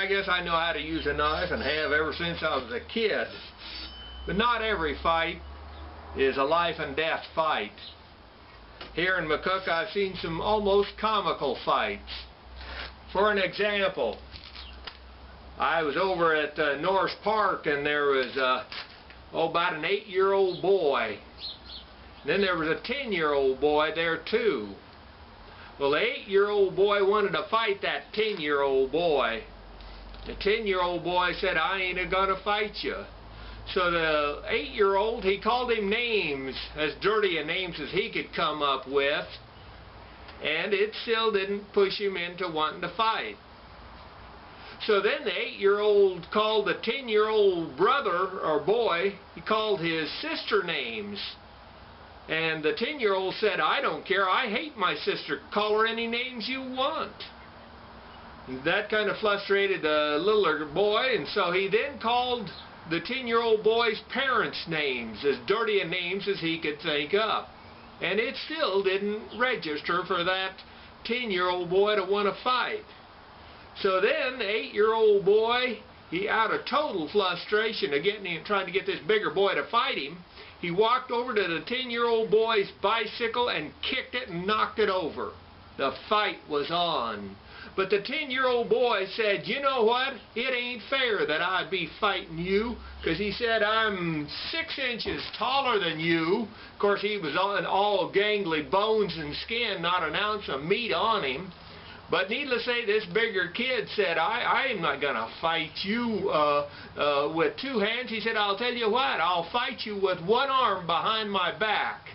I guess I know how to use a knife and have ever since I was a kid. But not every fight is a life and death fight. Here in McCook, I've seen some almost comical fights. For an example, I was over at Norris Park, and there was about an 8-year-old boy. Then there was a 10-year-old boy there too. Well, the 8-year-old boy wanted to fight that 10-year-old boy. The 10-year-old boy said, "I ain't gonna fight you." So the 8-year-old, he called him names, as dirty a names as he could come up with, and it still didn't push him into wanting to fight. So then the 8-year-old called the 10-year-old brother or boy, he called his sister names. And the 10-year-old said, "I don't care, I hate my sister, call her any names you want." That kind of frustrated the littler boy, and so he then called the 10-year-old boy's parents' names, as dirty a names as he could think up. And it still didn't register for that 10-year-old boy to want to fight. So then the 8-year-old boy, he out of total frustration of trying to get this bigger boy to fight him, he walked over to the 10-year-old boy's bicycle and kicked it and knocked it over. The fight was on. But the 10-year-old boy said, "You know what? It ain't fair that I'd be fighting you," because he said, "I'm 6 inches taller than you." Of course, he was on all gangly bones and skin, not an ounce of meat on him. But needless to say, this bigger kid said, I'm not going to fight you with 2 hands. He said, "I'll tell you what, I'll fight you with 1 arm behind my back."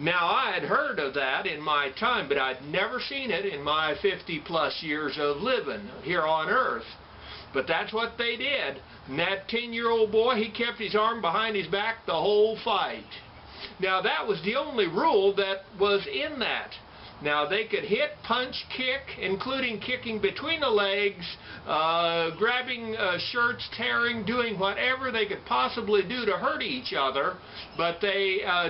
Now, I had heard of that in my time, but I'd never seen it in my 50-plus years of living here on Earth. But that's what they did. And that 10-year-old boy, he kept his arm behind his back the whole fight. Now, that was the only rule that was in that. Now, they could hit, punch, kick, including kicking between the legs, grabbing shirts, tearing, doing whatever they could possibly do to hurt each other. But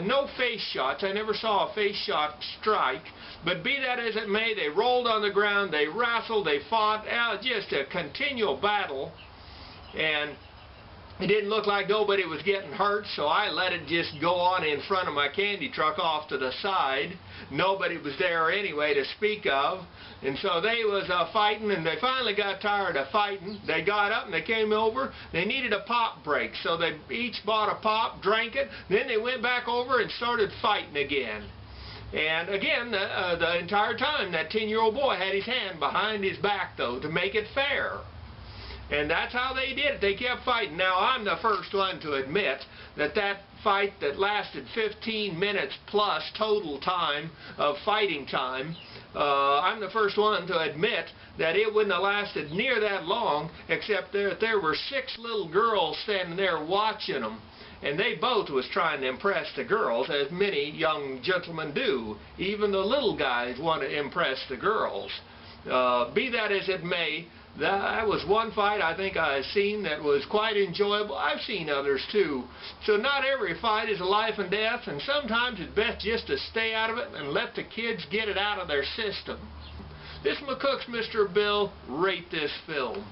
no face shots. I never saw a face shot strike. But be that as it may, they rolled on the ground, they wrestled, they fought, just a continual battle. And it didn't look like nobody was getting hurt, so I let it just go on in front of my candy truck off to the side. Nobody was there anyway to speak of. And so they was fighting, and they finally got tired of fighting. They got up and they came over. They needed a pop break, so they each bought a pop, drank it. Then they went back over and started fighting again. And again, the entire time, that 10-year-old boy had his hand behind his back, though, to make it fair. And that's how they did it. They kept fighting. Now, I'm the first one to admit that that fight that lasted 15 minutes plus total time of fighting time, I'm the first one to admit that it wouldn't have lasted near that long, except there were 6 little girls standing there watching them. And they both was trying to impress the girls, as many young gentlemen do. Even the little guys want to impress the girls. Be that as it may, that was one fight I think I've seen that was quite enjoyable. I've seen others too. So not every fight is a life and death, and sometimes it's best just to stay out of it and let the kids get it out of their system. This McCook's Mr. Bill. Rate this film.